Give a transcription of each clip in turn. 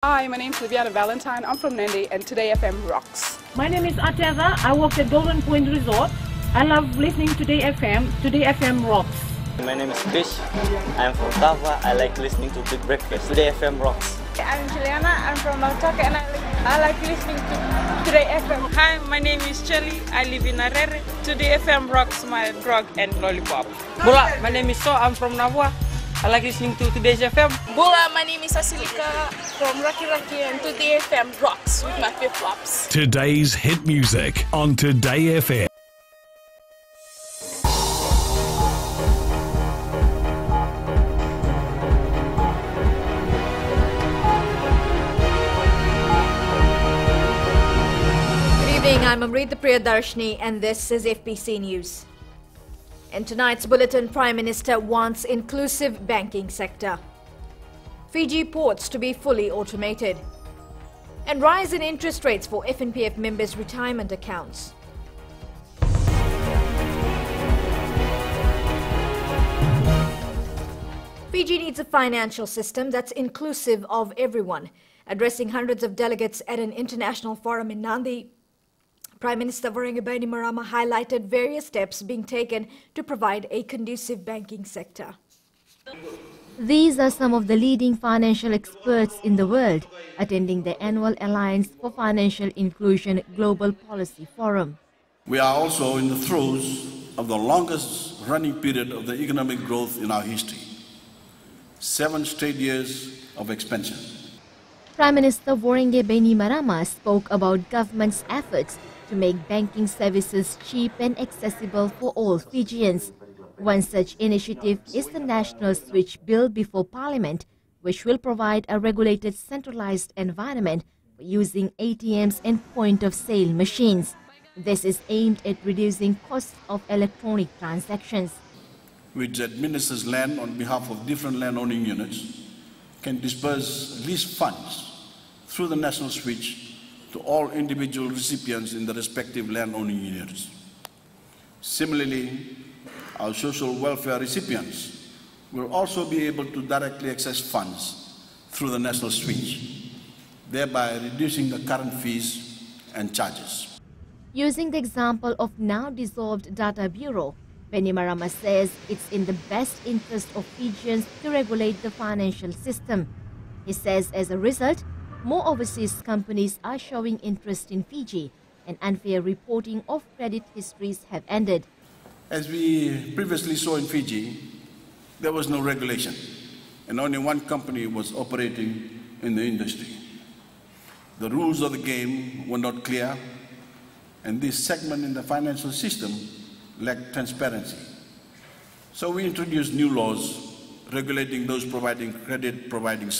Hi, my name is Liviana Valentine. I'm from Nandi and Today FM rocks. My name is Ateza. I work at Golden Point Resort. I love listening to Today FM. Today FM rocks. My name is Fish. I'm from Tava. I like listening to Big Breakfast. Today FM rocks. I'm Juliana. I'm from Maltoka and I like listening to Today FM. Hi, my name is Chelly. I live in Arere. Today FM rocks my drug and lollipop. Bula, my name is So. I'm from Navua. I like listening to Today's FM. Bula, my name is Asilika from Raki Raki and Today FM rocks with my flip-flops. Today's hit music on Today FM. Good evening, I'm Amrita Priyadarshini and this is FBC News. In tonight's bulletin, Prime Minister wants inclusive banking sector. Fiji ports to be fully automated. And rise in interest rates for FNPF members' retirement accounts. Fiji needs a financial system that's inclusive of everyone. Addressing hundreds of delegates at an international forum in Nandi, Prime Minister Voreqe Bainimarama highlighted various steps being taken to provide a conducive banking sector. These are some of the leading financial experts in the world attending the annual Alliance for Financial Inclusion Global Policy Forum. We are also in the throes of the longest running period of the economic growth in our history. 7 straight years of expansion. Prime Minister Voreqe Bainimarama spoke about government's efforts to make banking services cheap and accessible for all Fijians. One such initiative is the National Switch Bill before Parliament, which will provide a regulated centralized environment for using ATMs and point-of-sale machines. This is aimed at reducing costs of electronic transactions. Which administers land on behalf of different land-owning units, can disperse leased funds through the National Switch to all individual recipients in the respective land-owning units. Similarly, our social welfare recipients will also be able to directly access funds through the National Switch, thereby reducing the current fees and charges. Using the example of now dissolved Data Bureau, Bainimarama says it's in the best interest of Fijians to regulate the financial system. He says as a result, more overseas companies are showing interest in Fiji, and unfair reporting of credit histories have ended. As we previously saw in Fiji, there was no regulation, and only one company was operating in the industry. The rules of the game were not clear, and this segment in the financial system lacked transparency. So we introduced new laws regulating those providing reporting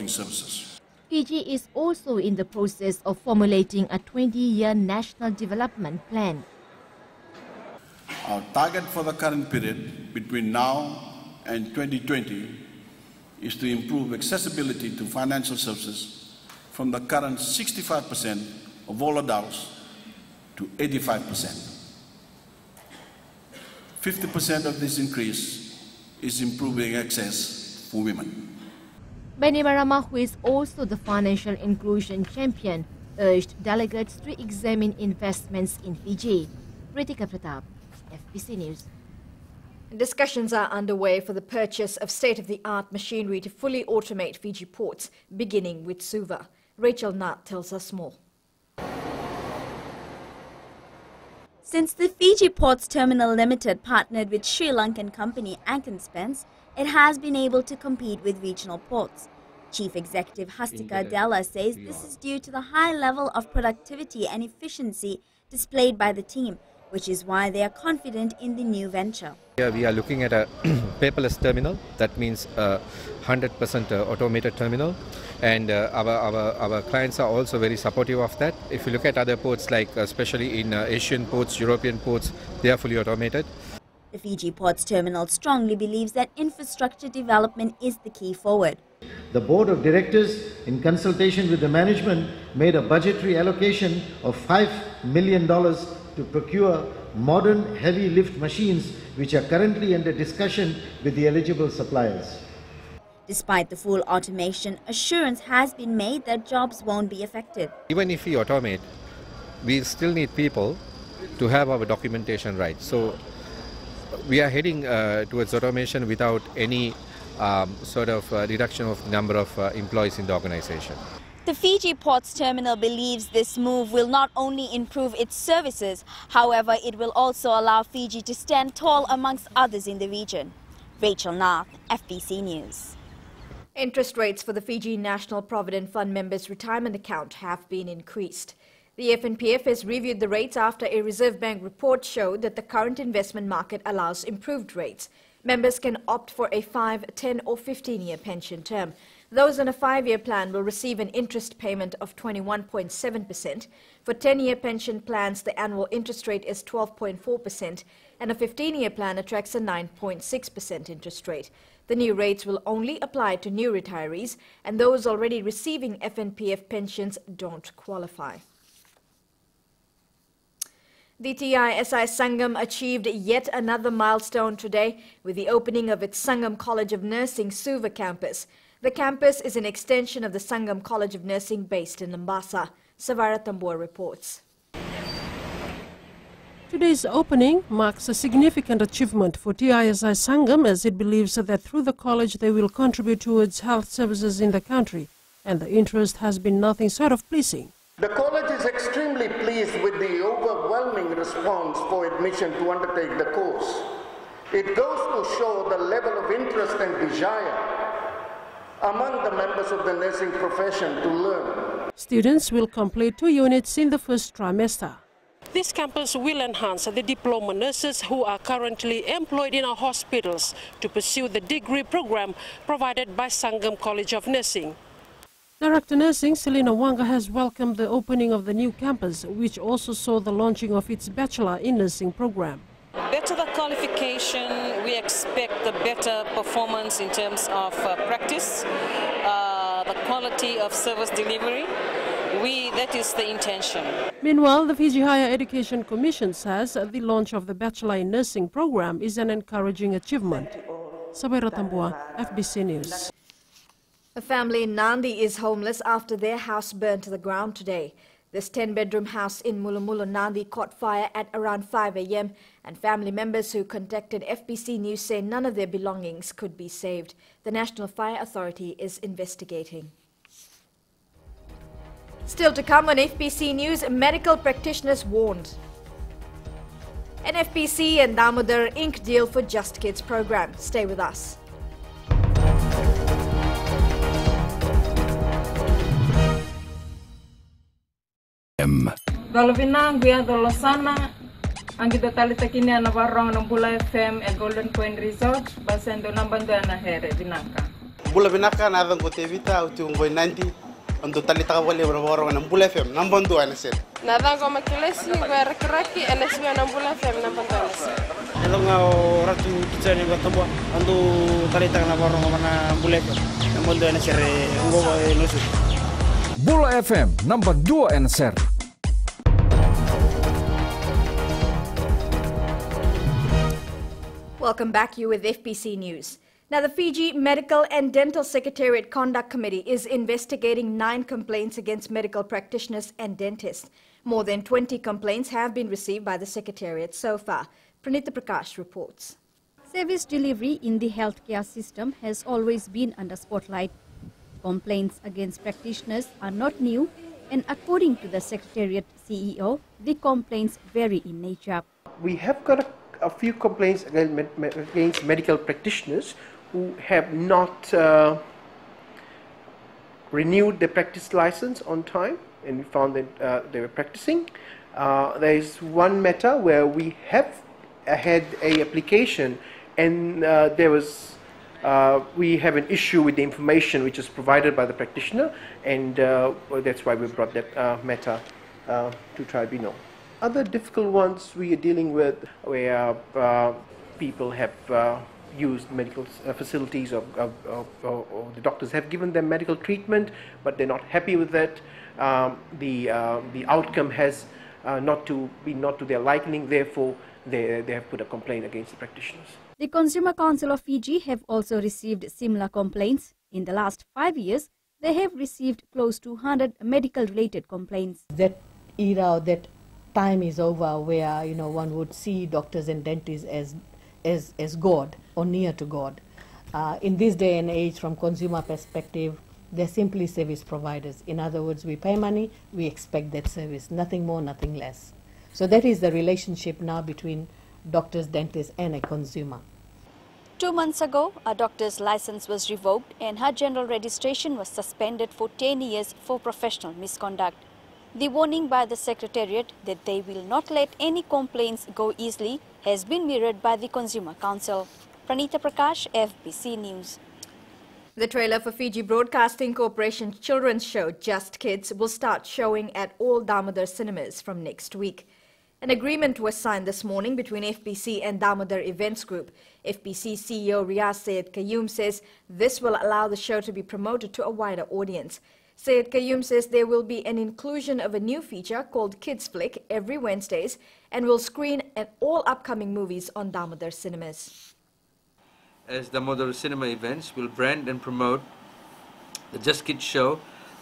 services. Fiji is also in the process of formulating a 20-year national development plan. Our target for the current period between now and 2020 is to improve accessibility to financial services from the current 65% of all adults to 85%. 50% of this increase is improving access for women. Bainimarama, who is also the financial inclusion champion, urged delegates to examine investments in Fiji. Ritika Pratap, FBC News. Discussions are underway for the purchase of state-of-the-art machinery to fully automate Fiji ports, beginning with Suva. Rachel Nat tells us more. Since the Fiji Ports Terminal Limited partnered with Sri Lankan company Anchor Spence, it has been able to compete with regional ports. Chief Executive Hastika Della says this is due to the high level of productivity and efficiency displayed by the team, which is why they are confident in the new venture. Here we are looking at a paperless terminal. That means a 100% automated terminal, and our clients are also very supportive of that. If you look at other ports, like especially in Asian ports, European ports, they are fully automated. The Fiji Ports Terminal strongly believes that infrastructure development is the key forward. The Board of Directors, in consultation with the management, made a budgetary allocation of $5 million to procure modern heavy lift machines which are currently under discussion with the eligible suppliers. Despite the full automation, assurance has been made that jobs won't be affected. Even if we automate, we still need people to have our documentation right. So we are heading towards automation without any sort of reduction of the number of employees in the organization. The Fiji Ports Terminal believes this move will not only improve its services, however, it will also allow Fiji to stand tall amongst others in the region. Rachel Nath, FBC News. Interest rates for the Fiji National Provident Fund members' retirement account have been increased. The FNPF has reviewed the rates after a Reserve Bank report showed that the current investment market allows improved rates. Members can opt for a 5, 10 or 15-year pension term. Those on a 5-year plan will receive an interest payment of 21.7%. For 10-year pension plans, the annual interest rate is 12.4%, and a 15-year plan attracts a 9.6% interest rate. The new rates will only apply to new retirees, and those already receiving FNPF pensions don't qualify. The TISI Sangam achieved yet another milestone today with the opening of its Sangam College of Nursing Suva campus. The campus is an extension of the Sangam College of Nursing based in Lambasa. Savara Tambor reports. Today's opening marks a significant achievement for TISI Sangam, as it believes that through the college they will contribute towards health services in the country, and the interest has been nothing short of pleasing. The college is extremely pleased with the overwhelming response for admission to undertake the course. It goes to show the level of interest and desire among the members of the nursing profession to learn. Students will complete 2 units in the first trimester. This campus will enhance the diploma nurses who are currently employed in our hospitals to pursue the degree program provided by Sangam College of Nursing. Director Nursing Selina Wanga has welcomed the opening of the new campus, which also saw the launching of its Bachelor in Nursing program. Better the qualification, we expect the better performance in terms of practice, the quality of service delivery. That is the intention. Meanwhile, the Fiji Higher Education Commission says the launch of the Bachelor in Nursing program is an encouraging achievement. Sabira Tambua, FBC News. A family in Nandi is homeless after their house burned to the ground today. This 10-bedroom house in Mulumulu, Nandi caught fire at around 5 a.m. and family members who contacted FBC News say none of their belongings could be saved. The National Fire Authority is investigating. Still to come on FBC News, medical practitioners warned. NFPC and Damodar ink deal for Just Kids program. Stay with us. Dolovina guia dolosana angito talita kini ana warong ng Bula FM e Golden Point Resort basendo nambando ana here binaka. Bula binaka na adang kote vita uti ungoi 90 ando talita ka wale warong ng Bula FM nambando ana sir. Na adang ko makilesi werkraki NSB ng Bula FM nambando ana sir. Elong ratu kita ni batabo ando talita na warong ng Bula FM nambando ana sir ungo nusu. Bula FM number 2 and share. Welcome back, you with FBC News. Now, the Fiji Medical and Dental Secretariat Conduct Committee is investigating 9 complaints against medical practitioners and dentists. More than 20 complaints have been received by the Secretariat so far. Pranita Prakash reports. Service delivery in the healthcare system has always been under spotlight. Complaints against practitioners are not new, and according to the Secretariat CEO, the complaints vary in nature. We have got a few complaints against medical practitioners who have not renewed their practice license on time, and we found that they were practicing. There is one matter where we have had a application and we have an issue with the information which is provided by the practitioner, and that's why we brought that matter to tribunal. Other difficult ones we are dealing with where people have used medical facilities or the doctors have given them medical treatment, but they're not happy with that. The outcome has not to their liking, therefore they have put a complaint against the practitioners. The Consumer Council of Fiji have also received similar complaints. In the last 5 years, they have received close to 100 medical-related complaints. That era, that time is over where, one would see doctors and dentists as God or near to God. In this day and age, from consumer perspective, they're simply service providers. In other words, we pay money, we expect that service, nothing more, nothing less. So that is the relationship now between doctors, dentists, and a consumer. 2 months ago, a doctor's license was revoked and her general registration was suspended for 10 years for professional misconduct. The warning by the Secretariat that they will not let any complaints go easily has been mirrored by the Consumer Council. Pranita Prakash, FBC News. The trailer for Fiji Broadcasting Corporation's children's show, Just Kids, will start showing at all Damodar cinemas from next week. An agreement was signed this morning between FBC and Damodar Events Group. FBC CEO Riaz Syed Qayyum says this will allow the show to be promoted to a wider audience. Syed Qayyum says there will be an inclusion of a new feature called Kids Flick every Wednesdays and will screen at all upcoming movies on Damodar cinemas. As Damodar Cinema Events will brand and promote the Just Kids show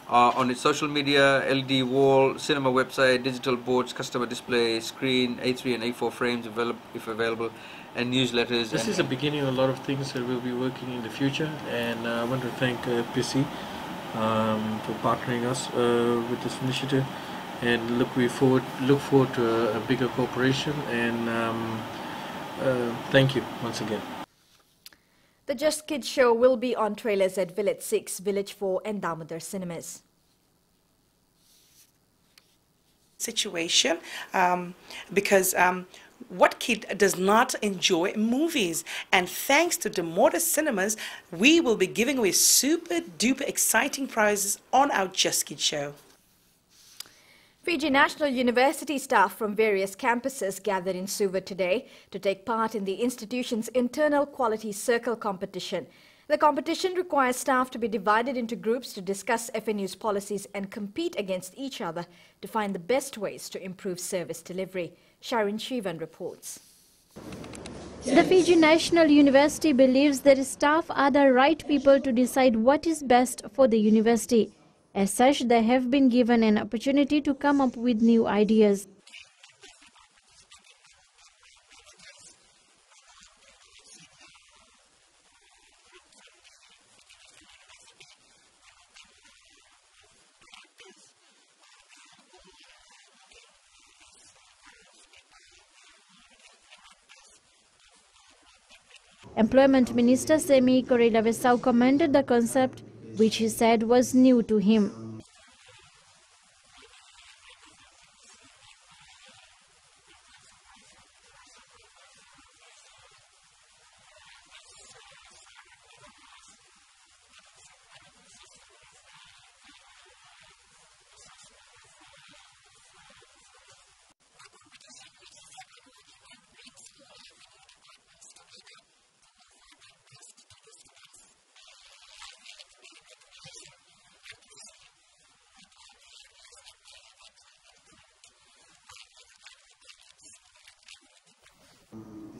on its social media, LED wall, cinema website, digital boards, customer display, screen, A3 and A4 frames if available, and newsletters. This is the beginning of a lot of things that we'll be working in the future, and I want to thank FBC for partnering us with this initiative, and look forward to a bigger cooperation, and thank you once again. The Just Kids show will be on trailers at Village 6, Village 4 and Damodar cinemas. Situation because what kid does not enjoy movies? And thanks to Damodar Cinemas, we will be giving away super duper exciting prizes on our Just Kids show. Fiji National University staff from various campuses gathered in Suva today to take part in the institution's internal quality circle competition. The competition requires staff to be divided into groups to discuss FNU's policies and compete against each other to find the best ways to improve service delivery. Sharon Shivan reports. The Fiji National University believes that staff are the right people to decide what is best for the university. As such, they have been given an opportunity to come up with new ideas. Employment Minister Semi Koreilavesau commended the concept, which he said was new to him.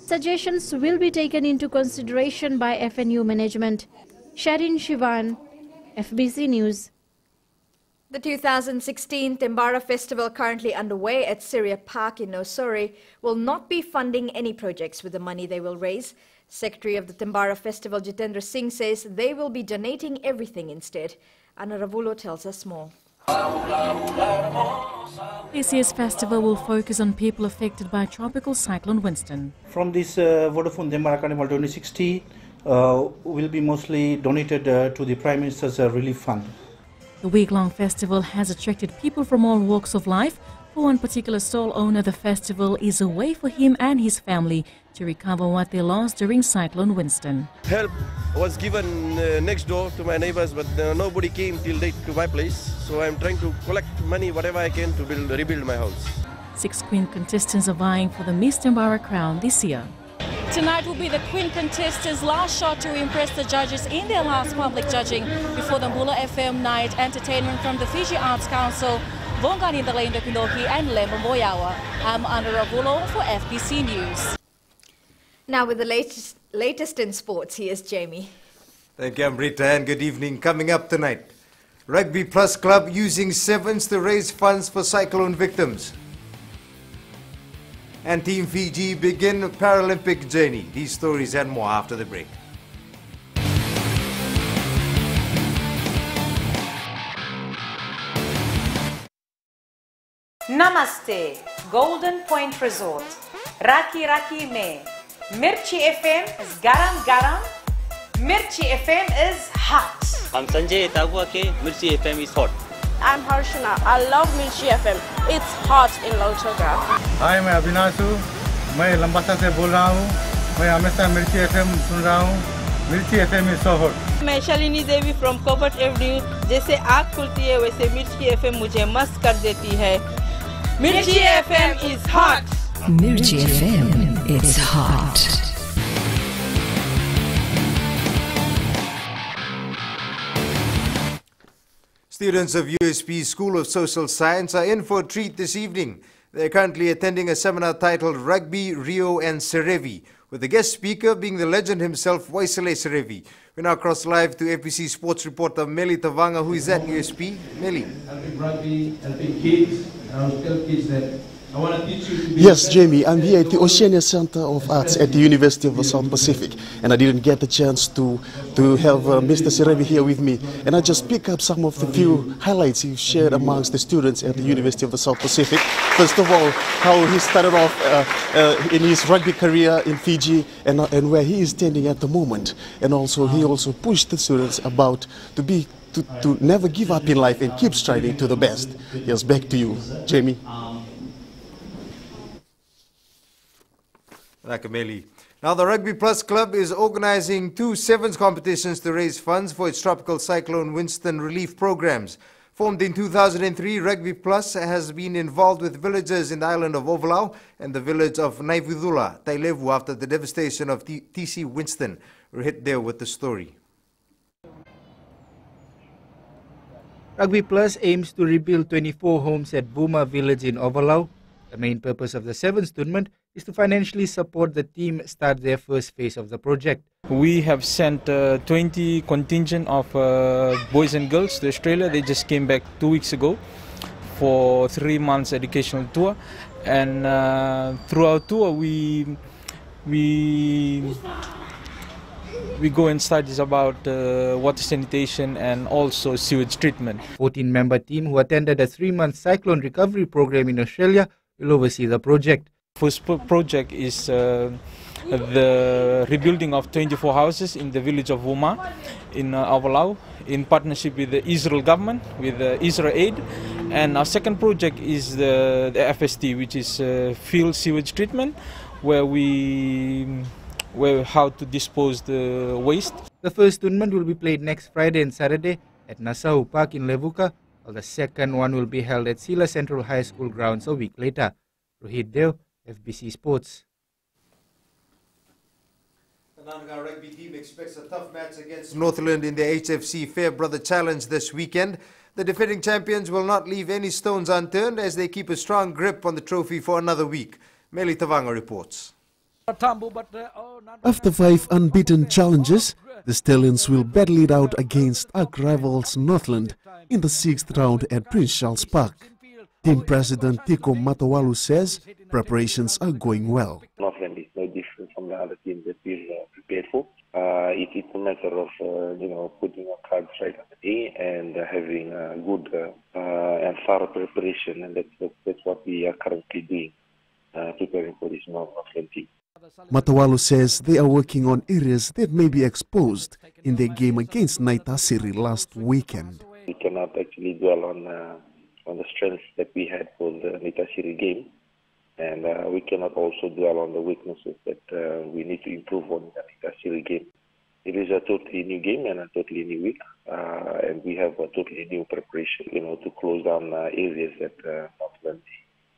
Suggestions will be taken into consideration by FNU management. Sharin Shivan, FBC News. The 2016 Tembara Festival, currently underway at Syria Park in Nosori, will not be funding any projects with the money they will raise. Secretary of the Tembara Festival, Jitendra Singh, says they will be donating everything instead. Anna Ravulo tells us more. This year's festival will focus on people affected by Tropical Cyclone Winston. From this Vodafone Tembara Carnival 2016 will be mostly donated to the Prime Minister's Relief Fund. The week-long festival has attracted people from all walks of life. For one particular stall owner, the festival is a way for him and his family to recover what they lost during Cyclone Winston. Help was given next door to my neighbors, but nobody came till date to my place. So I'm trying to collect money, whatever I can, to rebuild my house. 6 Queen contestants are vying for the Miss Tembara crown this year. Tonight will be the Queen contestants' last shot to impress the judges in their last public judging before the Mbula FM night entertainment from the Fiji Arts Council, Vongani Ndalendo Kindoki and Lembo Moyawa. I'm Anna Ravulo for FBC News. Now with the latest in sports, here's Jamie. Thank you, Amrita, and good evening. Coming up tonight, Rugby Plus Club using sevens to raise funds for cyclone victims. And Team Fiji begin Paralympic journey. These stories and more after the break. Namaste, Golden Point Resort. Raki Raki Me. Mirchi FM is garam garam. Mirchi FM is hot. I'm Sanjay Tabuake. Mirchi FM is hot. I'm Harshana. I love Mirchi FM. It's hot in Lautoka. Hi, मैं अविनाश हूँ. मैं लंबासा से बोल रहा हूँ. मैं हमेशा मिर्ची FM सुन रहा हूँ. मिर्ची FM is so hot. मैं शालिनी देवी from Covert Avenue. जैसे आग खुलती है वैसे मिर्ची FM मुझे मस्त कर देती है. Mirchi FM is hot. Mirchi FM, it's hot. Students of USP School of Social Science are in for a treat this evening. They are currently attending a seminar titled Rugby, Rio and Serevi, with the guest speaker being the legend himself, Waisale Serevi. We now cross live to FBC sports reporter Meli Tavanga, who is at USP. Meli. Helping rugby, helping kids, and I will tell kids that I want to teach you to be. Yes, Jamie, I'm here at the Oceania Center of Arts at the University of the South Pacific, and I didn't get the chance to have Mr. Serevi here with me, and I just pick up some of the few highlights he shared amongst the students at the University of the South Pacific. First of all, how he started off in his rugby career in Fiji and where he is standing at the moment, and also he also pushed the students about to never give up in life and keep striving to the best. Yes, back to you, Jamie. Nakameli. Now, the Rugby Plus Club is organizing 2 sevens competitions to raise funds for its tropical cyclone Winston relief programs. Formed in 2003, Rugby Plus has been involved with villagers in the island of Ovalau and the village of Naivudula, Tailevu, after the devastation of TC Winston. We're hit there with the story. Rugby Plus aims to rebuild 24 homes at Vuma village in Ovalau. The main purpose of the sevens tournament is to financially support the team start their first phase of the project. We have sent 20 contingent of boys and girls to Australia. They just came back 2 weeks ago for 3 months educational tour, and through our tour we go and studies about water sanitation and also sewage treatment. 14-member team who attended a 3-month cyclone recovery program in Australia will oversee the project. First project is the rebuilding of 24 houses in the village of Vuma in Ovalau in partnership with the Israel government, with Israel Aid. And our second project is the FST, which is field sewage treatment, where how to dispose the waste. The first tournament will be played next Friday and Saturday at Nassau Park in Levuka, while the second one will be held at Sila Central High School grounds a week later. Rohit Dev, FBC Sports. The Nangar rugby team expects a tough match against Northland in the HFC Fair Brother Challenge this weekend. The defending champions will not leave any stones unturned as they keep a strong grip on the trophy for another week. Meli Tavanga reports. After 5 unbeaten challenges, the Stallions will battle it out against arch rivals Northland in the 6th round at Prince Charles Park. Team President Tiko Matawalu says preparations are going well. Northland is no different from the other teams that we've prepared for. It's a matter of putting our cards right on the day and having good and thorough preparation, and that's what we are currently doing, preparing for this Northland team. Matawalu says they are working on areas that may be exposed in their game against Naitasiri last weekend. We cannot actually dwell on the strengths that we had for the Naitasiri game, and we cannot also dwell on the weaknesses that we need to improve on the Naitasiri game. It is a totally new game and a totally new week, and we have a totally new preparation, to close down areas that Northland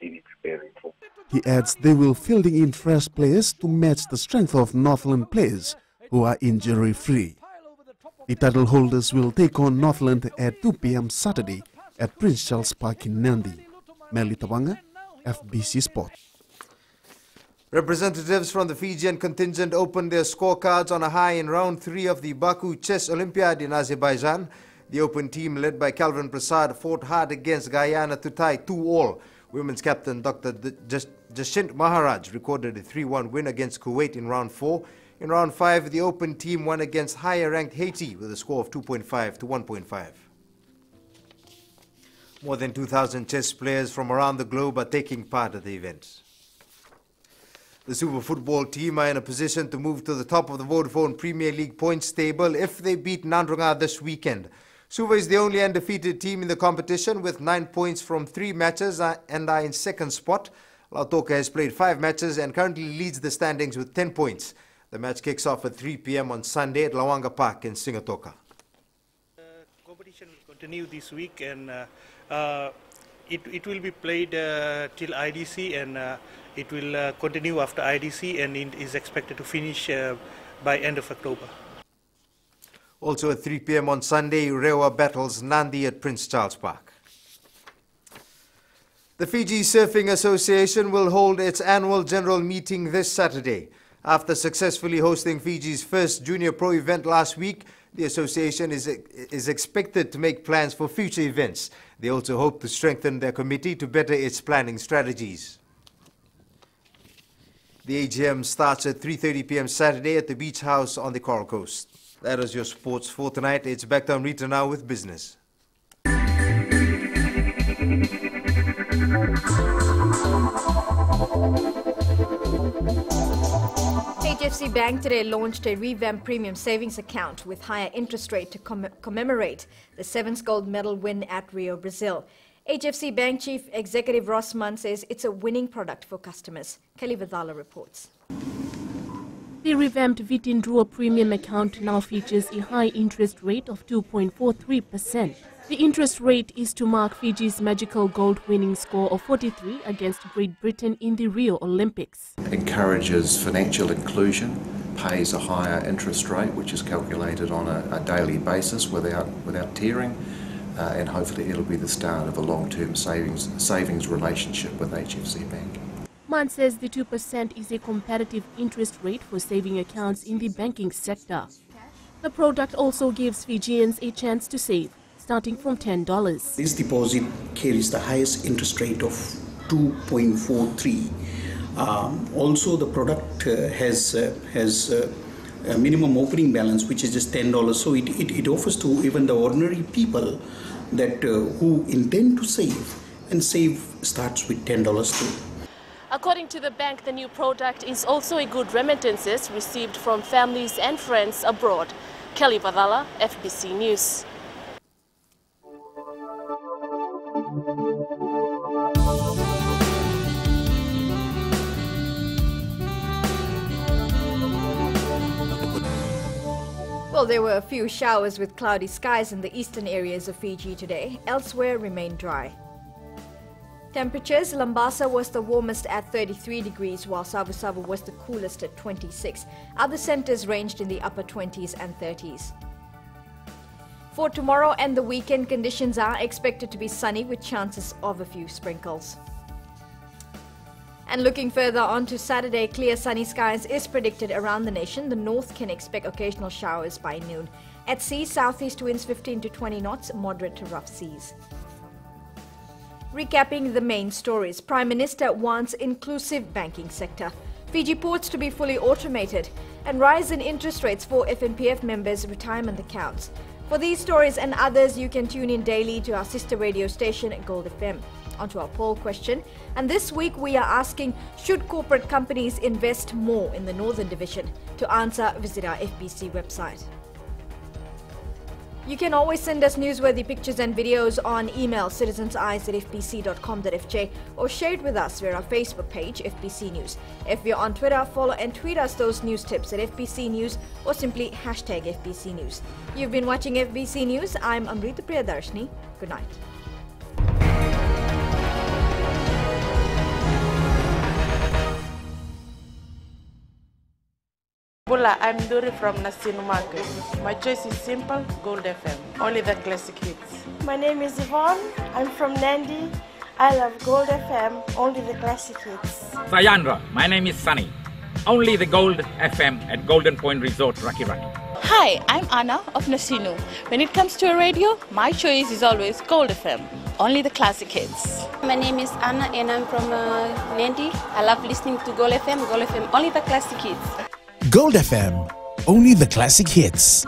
may be preparing for. He adds they will fielding in fresh players to match the strength of Northland players who are injury-free. The title holders will take on Northland at 2 p.m. Saturday at Prince Charles Park in Nandi. Meli Tawanga, FBC Sport. Representatives from the Fijian contingent opened their scorecards on a high in round 3 of the Baku Chess Olympiad in Azerbaijan. The open team, led by Calvin Prasad, fought hard against Guyana to tie 2-2. Women's captain Dr. Jashint Maharaj recorded a 3-1 win against Kuwait in round 4. In round 5, the open team won against higher-ranked Haiti with a score of 2.5 to 1.5. More than 2,000 chess players from around the globe are taking part at the event. The Super Football team are in a position to move to the top of the Vodafone Premier League points table if they beat Nandrunga this weekend. Suva is the only undefeated team in the competition with 9 points from 3 matches and are in second spot. Lautoka has played 5 matches and currently leads the standings with 10 points. The match kicks off at 3 p.m. on Sunday at Lawanga Park in Singatoka. Competition will continue this week, and it will be played till IDC, and it will continue after IDC, and it is expected to finish by end of October. Also at 3 p.m. on Sunday, Rewa battles Nandi at Prince Charles Park. The Fiji Surfing Association will hold its annual general meeting this Saturday. After successfully hosting Fiji's first junior pro event last week, the association is expected to make plans for future events. They also hope to strengthen their committee to better its planning strategies. The AGM starts at 3:30 p.m. Saturday at the Beach House on the Coral Coast. That is your sports for tonight. It's back to Amrita now with business. HFC Bank today launched a revamped premium savings account with higher interest rate to commemorate the 7th gold medal win at Rio, Brazil. HFC Bank Chief Executive Ross Mann says it's a winning product for customers. Kelly Vidala reports. The revamped Vitin Draw premium account now features a high interest rate of 2.43%. The interest rate is to mark Fiji's magical gold winning score of 43 against Great Britain in the Rio Olympics. Encourages financial inclusion, pays a higher interest rate which is calculated on a daily basis without tiering, and hopefully it'll be the start of a long-term savings relationship with HFC Bank. Mann says the 2% is a competitive interest rate for saving accounts in the banking sector. The product also gives Fijians a chance to save, starting from $10. This deposit carries the highest interest rate of 2.43. Also, the product has a minimum opening balance, which is just $10. So it offers to even the ordinary people that who intend to save, and save starts with $10 too. According to the bank, the new product is also a good remittances received from families and friends abroad. Kelly Vadala, FBC News. Well, there were a few showers with cloudy skies in the eastern areas of Fiji today. Elsewhere remained dry. Temperatures: Lambasa was the warmest at 33 degrees, while Savu was the coolest at 26. Other centres ranged in the upper 20s and 30s. For tomorrow and the weekend, conditions are expected to be sunny with chances of a few sprinkles. And looking further on to Saturday, clear sunny skies is predicted around the nation. The north can expect occasional showers by noon. At sea, southeast winds 15 to 20 knots, moderate to rough seas. Recapping the main stories, Prime Minister wants inclusive banking sector, Fiji ports to be fully automated, and rise in interest rates for FNPF members' retirement accounts. For these stories and others, you can tune in daily to our sister radio station at Gold FM. Onto our poll question, and this week we are asking, should corporate companies invest more in the Northern Division? To answer, visit our FBC website. You can always send us newsworthy pictures and videos on email citizenseyes@fbc.com.fj or share it with us via our Facebook page, FBC News. If you're on Twitter, follow and tweet us those news tips at FBC News or simply hashtag FBC News. You've been watching FBC News. I'm Amrita Priyadarshini. Good night. Bula, I'm Dori from Nasinu Market. My choice is simple, Gold FM. Only the classic hits. My name is Yvonne. I'm from Nandi. I love Gold FM, only the classic hits. Sayandra, my name is Sunny. Only the Gold FM at Golden Point Resort, Raki Raki. Hi, I'm Anna of Nasinu. When it comes to a radio, my choice is always Gold FM. Only the classic hits. My name is Anna and I'm from Nandi. I love listening to Gold FM. Gold FM, only the classic hits. Gold FM, only the classic hits.